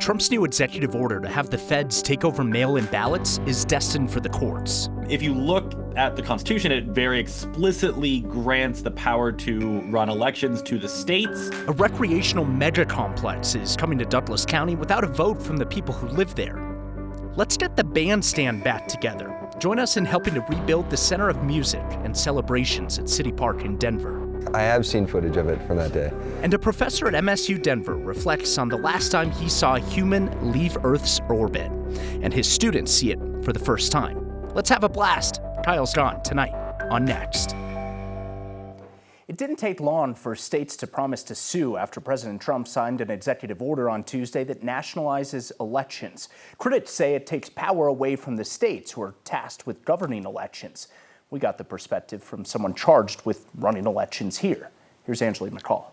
Trump's new executive order to have the feds take over mail-in ballots is destined for the courts. If you look at the Constitution, it very explicitly grants the power to run elections to the states. A recreational mega complex is coming to Douglas County without a vote from the people who live there. Let's get the bandstand back together. Join us in helping to rebuild the center of music and celebrations at City Park in Denver. I have seen footage of it from that day. And a professor at MSU Denver reflects on the last time he saw a human leave Earth's orbit, and his students see it for the first time. Let's have a blast. Kyle's gone tonight on Next. It didn't take long for states to promise to sue after President Trump signed an executive order on Tuesday that nationalizes elections. Critics say it takes power away from the states who are tasked with governing elections. We got the perspective from someone charged with running elections here. Here's Angela McCall.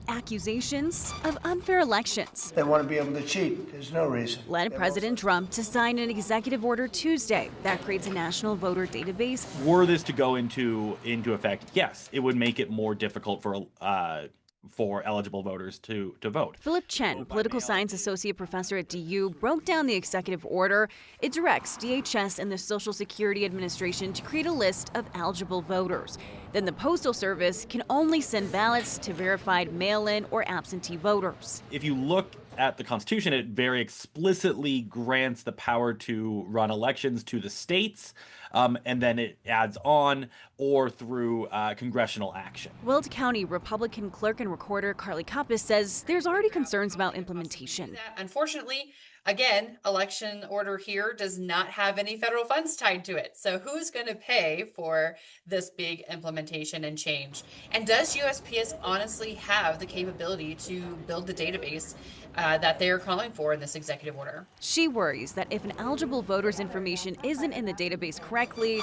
Accusations of unfair elections. They want to be able to cheat. There's no reason. Led President Trump to sign an executive order Tuesday that creates a national voter database. Were this to go into effect, yes, it would make it more difficult for eligible voters to vote. Philip Chen, political science associate professor at DU, broke down the executive order. It directs DHS and the Social Security Administration to create a list of eligible voters. Then the Postal Service can only send ballots to verified mail-in or absentee voters. If you look at the Constitution, it very explicitly grants the power to run elections to the states, and then it adds on or through congressional action. Weld County Republican clerk and recorder Carly Koppis says there's already concerns about implementation. Unfortunately, again, election order here does not have any federal funds tied to it. So who's going to pay for this big implementation and change? And does USPS honestly have the capability to build the database that they are calling for in this executive order? She worries that if an eligible voter's information isn't in the database correctly,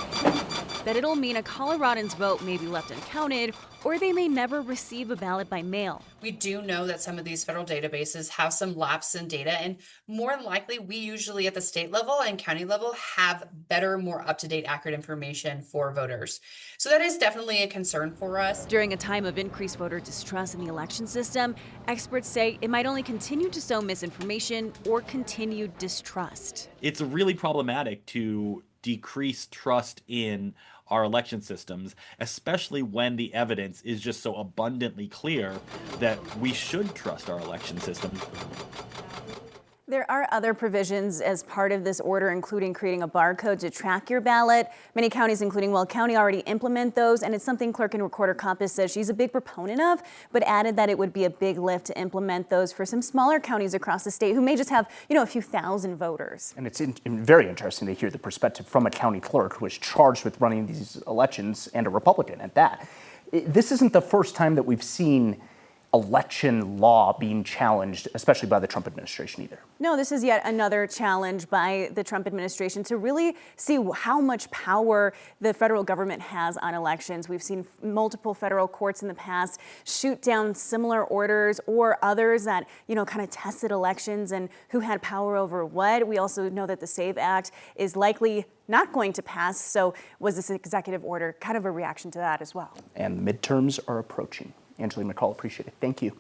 that it'll mean a Coloradan's vote may be left uncounted, or they may never receive a ballot by mail. We do know that some of these federal databases have some lapse in data, and more than likely, we usually at the state level and county level have better, more up-to-date, accurate information for voters. So that is definitely a concern for us. During a time of increased voter distrust in the election system, experts say it might only continue to sow misinformation or continued distrust. It's really problematic to decrease trust in our election systems, especially when the evidence is just so abundantly clear that we should trust our election systems. There are other provisions as part of this order, including creating a barcode to track your ballot. Many counties, including Weld County, already implement those, and it's something clerk and recorder Koppis says she's a big proponent of, but added that it would be a big lift to implement those for some smaller counties across the state who may just have, a few thousand voters. And it's very interesting to hear the perspective from a county clerk who is charged with running these elections, and a Republican at that. This isn't the first time that we've seen election law being challenged, especially by the Trump administration either. No, this is yet another challenge by the Trump administration to really see how much power the federal government has on elections. We've seen multiple federal courts in the past shoot down similar orders or others that, kind of tested elections and who had power over what. We also know that the SAVE Act is likely not going to pass. So was this executive order kind of a reaction to that as well? And midterms are approaching. Angela McCall, appreciate it. Thank you.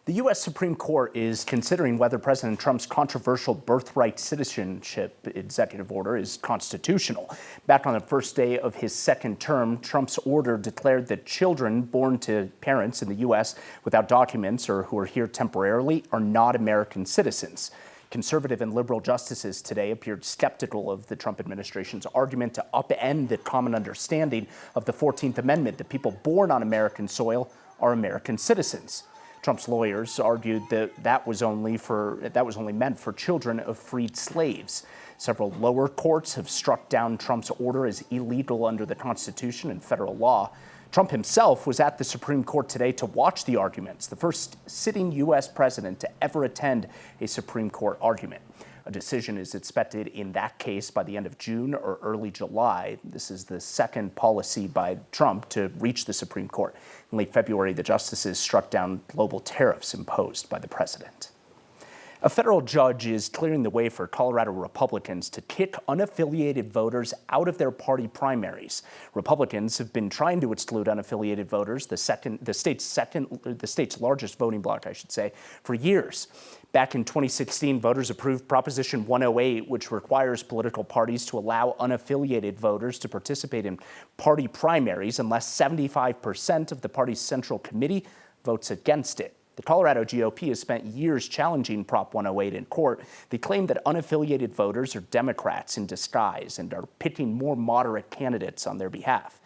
The U.S. Supreme Court is considering whether President Trump's controversial Birthright citizenship executive order is constitutional. Back on the first day of his second term, Trump's order declared that children born to parents in the U.S. without documents or who are here temporarily are not American citizens. Conservative and liberal justices today appeared skeptical of the Trump administration's argument to upend the common understanding of the 14th Amendment that people born on American soil are American citizens. Trump's lawyers argued that was only meant for children of freed slaves. Several lower courts have struck down Trump's order as illegal under the Constitution and federal law. Trump himself was at the Supreme Court today to watch the arguments, the first sitting U.S. president to ever attend a Supreme Court argument. A decision is expected in that case by the end of June or early July. This is the second policy by Trump to reach the Supreme Court. In late February, the justices struck down global tariffs imposed by the president. A federal judge is clearing the way for Colorado Republicans to kick unaffiliated voters out of their party primaries. Republicans have been trying to exclude unaffiliated voters, the state's largest voting bloc, I should say, for years. Back in 2016, voters approved Proposition 108, which requires political parties to allow unaffiliated voters to participate in party primaries unless 75% of the party's central committee votes against it. The Colorado GOP has spent years challenging Prop 108 in court. They claim that unaffiliated voters are Democrats in disguise and are picking more moderate candidates on their behalf.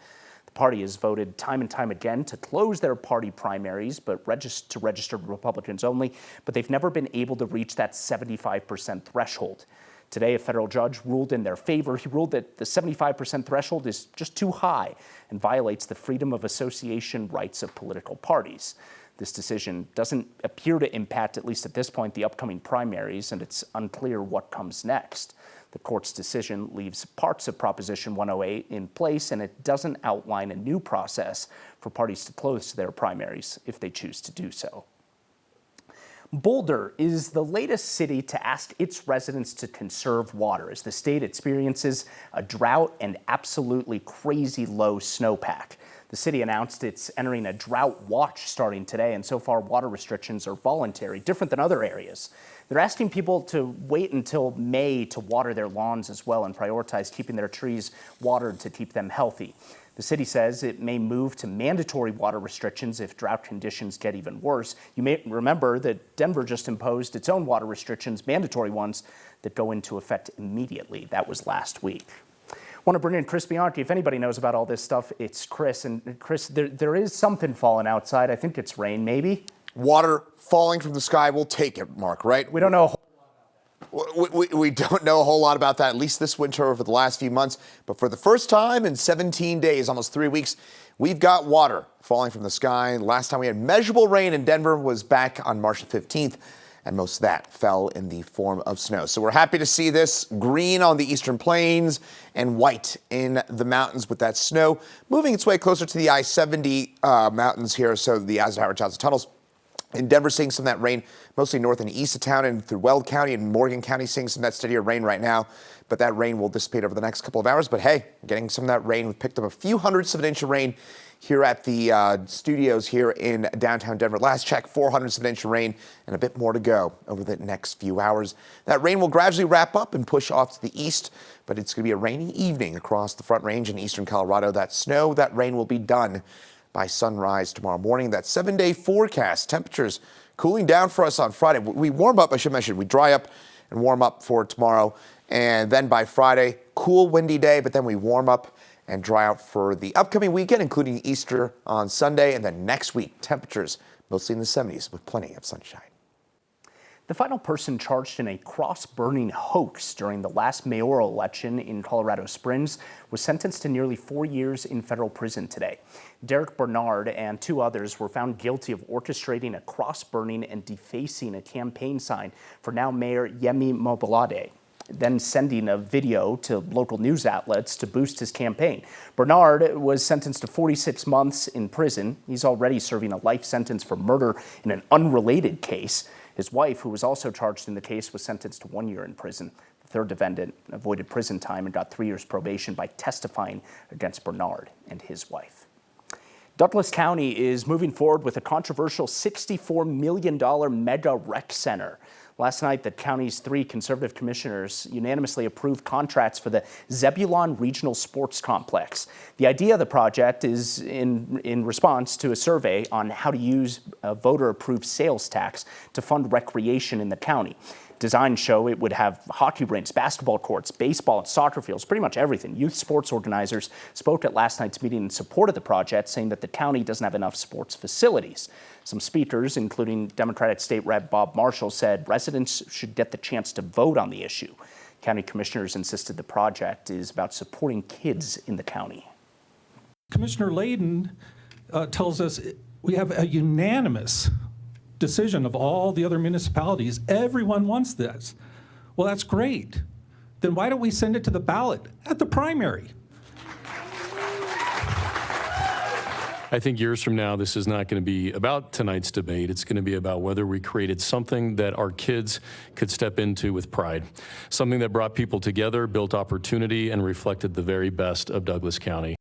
The party has voted time and time again to close their party primaries, but to registered Republicans only, but they've never been able to reach that 75% threshold. Today, a federal judge ruled in their favor. He ruled that the 75% threshold is just too high and violates the freedom of association rights of political parties. This decision doesn't appear to impact, at least at this point, the upcoming primaries, and it's unclear what comes next. The court's decision leaves parts of Proposition 108 in place, and it doesn't outline a new process for parties to close their primaries if they choose to do so. Boulder is the latest city to ask its residents to conserve water as the state experiences a drought and absolutely crazy low snowpack. The city announced it's entering a drought watch starting today, and so far water restrictions are voluntary, different than other areas. They're asking people to wait until May to water their lawns as well and prioritize keeping their trees watered to keep them healthy. The city says it may move to mandatory water restrictions if drought conditions get even worse. You may remember that Denver just imposed its own water restrictions, mandatory ones, that go into effect immediately. That was last week. I want to bring in Chris Bianchi. If anybody knows about all this stuff, it's Chris. And Chris, there is something falling outside. I think it's rain, maybe? Water falling from the sky. We'll take it, Mark, right? We don't know. We don't know a whole lot about that, at least this winter over the last few months. But for the first time in 17 days, almost 3 weeks, we've got water falling from the sky. Last time we had measurable rain in Denver was back on March 15th. And most of that fell in the form of snow. So we're happy to see this green on the eastern plains and white in the mountains with that snow moving its way closer to the I-70 mountains here, so the Eisenhower-Johnson tunnels. In Denver, seeing some of that rain mostly north and east of town, and through Weld County and Morgan County, seeing some of that steadier rain right now. But that rain will dissipate over the next couple of hours. But hey, getting some of that rain. We've picked up a few hundredths of an inch of rain here at the studios here in downtown Denver. Last check, 400ths of an inch of rain and a bit more to go over the next few hours. That rain will gradually wrap up and push off to the east, but it's going to be a rainy evening across the Front Range in eastern Colorado. That snow, that rain will be done by sunrise tomorrow morning. That 7-day forecast, temperatures cooling down for us on Friday. We warm up, I should mention, we dry up and warm up for tomorrow. And then by Friday, cool, windy day, but then we warm up and dry out for the upcoming weekend, including Easter on Sunday. And then next week, temperatures mostly in the 70s with plenty of sunshine. The final person charged in a cross-burning hoax during the last mayoral election in Colorado Springs was sentenced to nearly 4 years in federal prison today. Derek Bernard and 2 others were found guilty of orchestrating a cross-burning and defacing a campaign sign for now Mayor Yemi Mobolade, then sending a video to local news outlets to boost his campaign. Bernard was sentenced to 46 months in prison. He's already serving a life sentence for murder in an unrelated case. His wife, who was also charged in the case, was sentenced to 1 year in prison. The third defendant avoided prison time and got 3 years probation by testifying against Bernard and his wife. Douglas County is moving forward with a controversial $64 million mega rec center. Last night, the county's 3 conservative commissioners unanimously approved contracts for the Zebulon Regional Sports Complex. The idea of the project is in response to a survey on how to use a voter-approved sales tax to fund recreation in the county. Designs show it would have hockey rinks, basketball courts, baseball and soccer fields, pretty much everything. Youth sports organizers spoke at last night's meeting in support of the project, saying that the county doesn't have enough sports facilities. Some speakers, including Democratic State Rep Bob Marshall, said residents should get the chance to vote on the issue. County commissioners insisted the project is about supporting kids in the county. Commissioner Layden tells us we have a unanimous decision of all the other municipalities. Everyone wants this. Well, that's great. Then why don't we send it to the ballot at the primary? I think years from now, this is not going to be about tonight's debate. It's going to be about whether we created something that our kids could step into with pride, something that brought people together, built opportunity, and reflected the very best of Douglas County.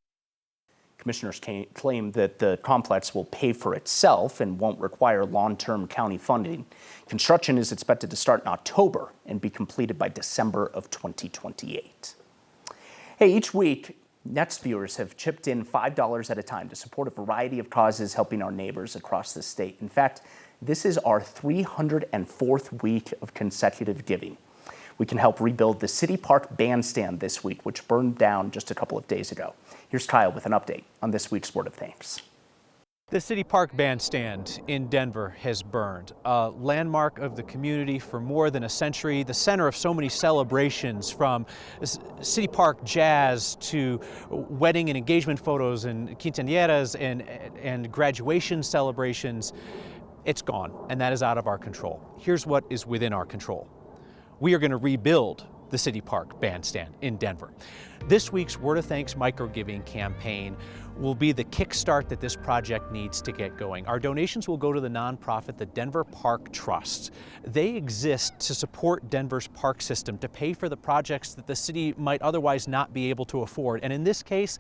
Commissioners claim that the complex will pay for itself and won't require long-term county funding. Construction is expected to start in October and be completed by December of 2028. Hey, each week, Next viewers have chipped in $5 at a time to support a variety of causes helping our neighbors across the state. In fact, this is our 304th week of consecutive giving. We can help rebuild the City Park Bandstand this week, which burned down just a couple of days ago. Here's Kyle with an update on this week's Word of Thanks. The City Park Bandstand in Denver has burned, a landmark of the community for more than a century, the center of so many celebrations, from City Park jazz to wedding and engagement photos and quinceañeras and graduation celebrations. It's gone, and that is out of our control. Here's what is within our control. We are going to rebuild the City Park Bandstand in Denver. This week's Word of Thanks microgiving campaign will be the kickstart that this project needs to get going. Our donations will go to the nonprofit, the Denver Park Trust. They exist to support Denver's park system, to pay for the projects that the city might otherwise not be able to afford. And in this case,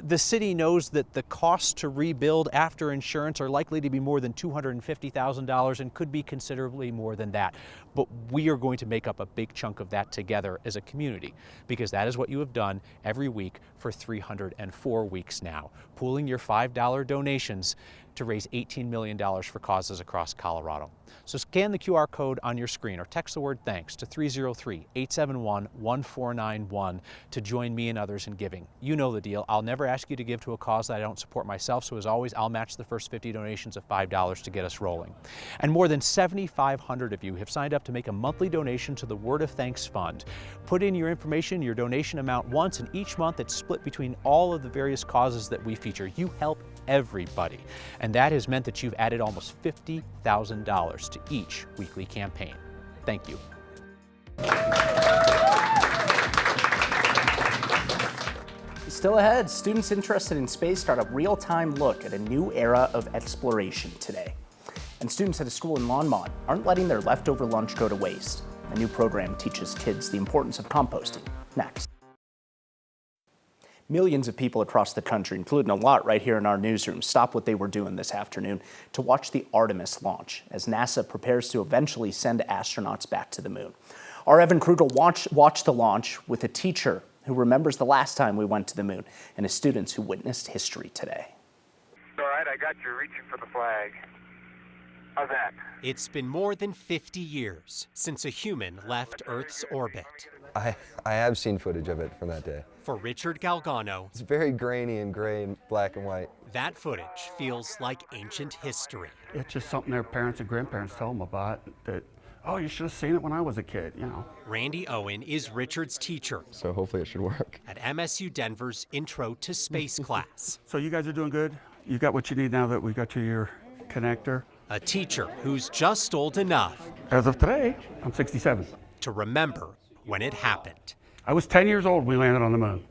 the city knows that the costs to rebuild after insurance are likely to be more than $250,000 and could be considerably more than that. But we are going to make up a big chunk of that together as a community, because that is what you have done every week for 304 weeks now, pooling your $5 donations to raise $18 million for causes across Colorado. So scan the QR code on your screen or text the word thanks to 303-871-1491 to join me and others in giving. You know the deal. I'll never ask you to give to a cause that I don't support myself, so as always, I'll match the first 50 donations of $5 to get us rolling. And more than 7,500 of you have signed up to make a monthly donation to the Word of Thanks Fund. Put in your information, your donation amount once, and each month it's split between all of the various causes that we feature. You help everybody. And that has meant that you've added almost $50,000 to each weekly campaign. Thank you. Still ahead, students interested in space start a real-time look at a new era of exploration today. And students at a school in Longmont aren't letting their leftover lunch go to waste. A new program teaches kids the importance of composting. Next. Millions of people across the country, including a lot right here in our newsroom, stopped what they were doing this afternoon to watch the Artemis launch as NASA prepares to eventually send astronauts back to the moon. Our Evan Krugel watched the launch with a teacher who remembers the last time we went to the moon and his students who witnessed history today. All right, I got you reaching for the flag. How's that? It's been more than 50 years since a human left Earth's orbit. I have seen footage of it from that day. For Richard Galgano, It's very grainy and gray and black and white. that footage feels like ancient history. It's just something their parents and grandparents tell them about that, oh, you should have seen it when I was a kid, you know. Randy Owen is Richard's teacher So hopefully it should work. at MSU Denver's Intro to Space class. So you guys are doing good? You got what you need now that we got you your connector? A teacher who's just old enough As of today, I'm 67. to remember when it happened. I was 10 years old when we landed on the moon.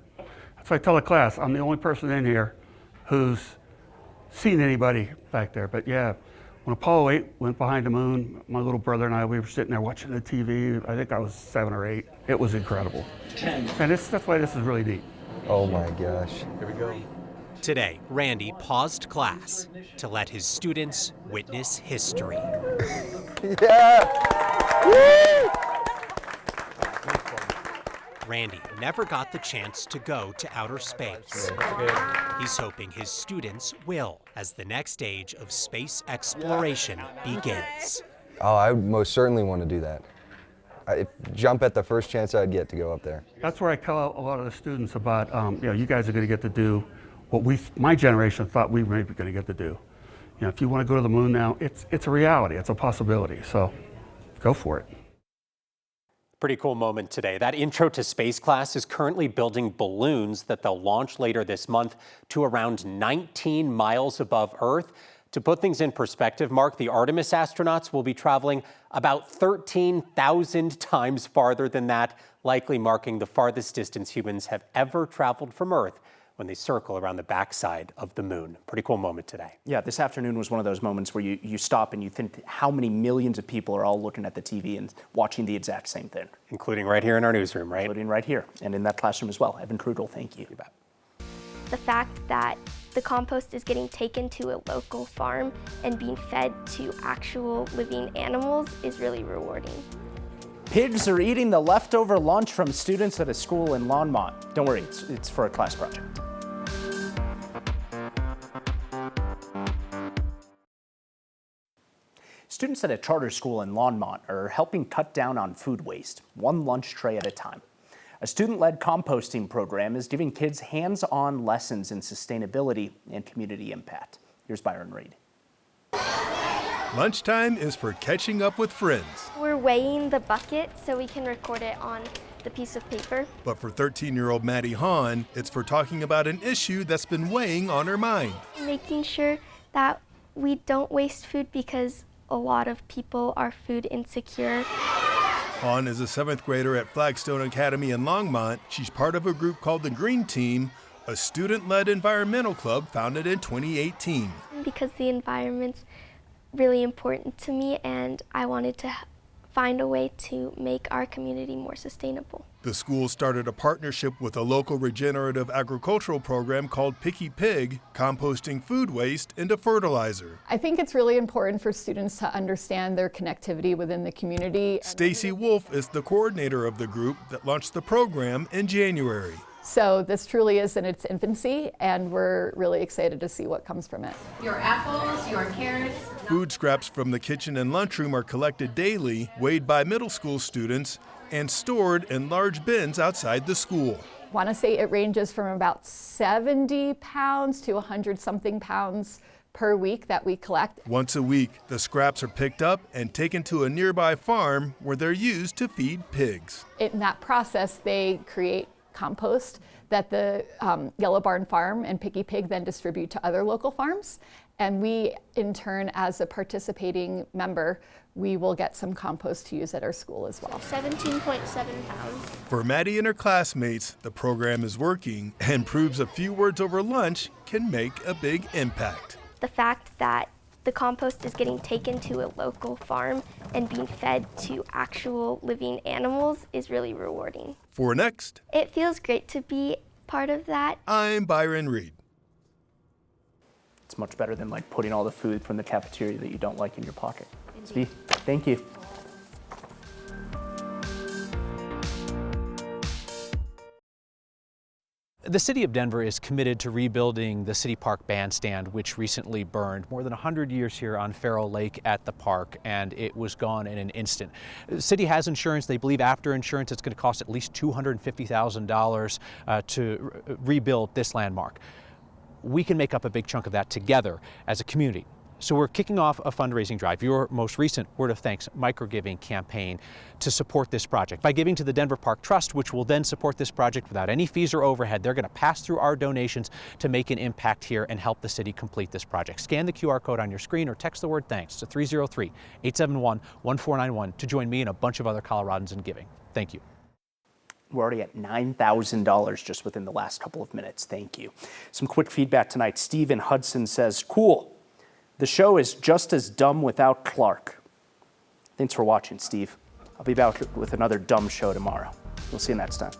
That's why I tell the class, I'm the only person in here who's seen anybody back there. But yeah, when Apollo 8 went behind the moon, my little brother and I, we were sitting there watching the TV. I think I was 7 or 8. It was incredible. 10. And that's why this is really neat. Oh my gosh. Here we go. Today, Randy paused class to let his students witness history. Yeah! Woo! Randy never got the chance to go to outer space. He's hoping his students will, as the next stage of space exploration begins. Oh, I would most certainly want to do that. I'd jump at the first chance I'd get to go up there. That's where I tell a lot of the students about, you guys are going to get to do what my generation thought we were maybe going to get to do. You know, if you want to go to the moon now, it's a reality, it's a possibility. So go for it. Pretty cool moment today. That Intro to Space class is currently building balloons that they'll launch later this month to around 19 miles above Earth. To put things in perspective, Mark, the Artemis astronauts will be traveling about 13,000 times farther than that, likely marking the farthest distance humans have ever traveled from Earth when they circle around the backside of the moon. Pretty cool moment today. Yeah, this afternoon was one of those moments where you stop and you think how many millions of people are all looking at the TV and watching the exact same thing. Including right here in our newsroom, right? Including right here and in that classroom as well. Evan Trudel, thank you. The fact that the compost is getting taken to a local farm and being fed to actual living animals is really rewarding. Pigs are eating the leftover lunch from students at a school in Longmont. Don't worry, it's for a class project. Students at a charter school in Longmont are helping cut down on food waste, one lunch tray at a time. A student-led composting program is giving kids hands-on lessons in sustainability and community impact. Here's Byron Reed. Lunchtime is for catching up with friends. We're weighing the bucket so we can record it on the piece of paper. But for 13-year-old Maddie Hahn, it's for talking about an issue that's been weighing on her mind. Making sure that we don't waste food because a lot of people are food insecure. Hahn is a 7th grader at Flagstone Academy in Longmont. She's part of a group called the Green Team, a student-led environmental club founded in 2018. Because the environment's really important to me and I wanted to find a way to make our community more sustainable. The school started a partnership with a local regenerative agricultural program called Picky Pig, composting food waste into fertilizer. I think it's really important for students to understand their connectivity within the community. Stacy Wolf is the coordinator of the group that launched the program in January. So this truly is in its infancy, and we're really excited to see what comes from it. Your apples, your carrots. Food scraps from the kitchen and lunchroom are collected daily, weighed by middle school students, and stored in large bins outside the school. I want to say it ranges from about 70 pounds to 100-something pounds per week that we collect. Once a week, the scraps are picked up and taken to a nearby farm where they're used to feed pigs. In that process, they create compost that the Yellow Barn Farm and Picky Pig then distribute to other local farms. And we, in turn, as a participating member, we will get some compost to use at our school as well. 17.7 pounds. For Maddie and her classmates, the program is working and proves a few words over lunch can make a big impact. The fact that the compost is getting taken to a local farm and being fed to actual living animals is really rewarding. For Next, it feels great to be part of that. I'm Byron Reed. It's much better than like putting all the food from the cafeteria that you don't like in your pocket. Steve, thank you. The city of Denver is committed to rebuilding the City Park Bandstand, which recently burned more than 100 years here on Farrow Lake at the park, and it was gone in an instant. The city has insurance. They believe after insurance it's going to cost at least $250,000 to rebuild this landmark. We can make up a big chunk of that together as a community. So we're kicking off a fundraising drive, your most recent Word of Thanks microgiving campaign, to support this project. By giving to the Denver Park Trust, which will then support this project without any fees or overhead, they're going to pass through our donations to make an impact here and help the city complete this project. Scan the QR code on your screen or text the word thanks to 303-871-1491 to join me and a bunch of other Coloradans in giving. Thank you. We're already at $9,000 just within the last couple of minutes. Thank you. Some quick feedback tonight. Steve in Hudson says, cool. The show is just as dumb without Clark. Thanks for watching, Steve. I'll be back with another dumb show tomorrow. We'll see you next time.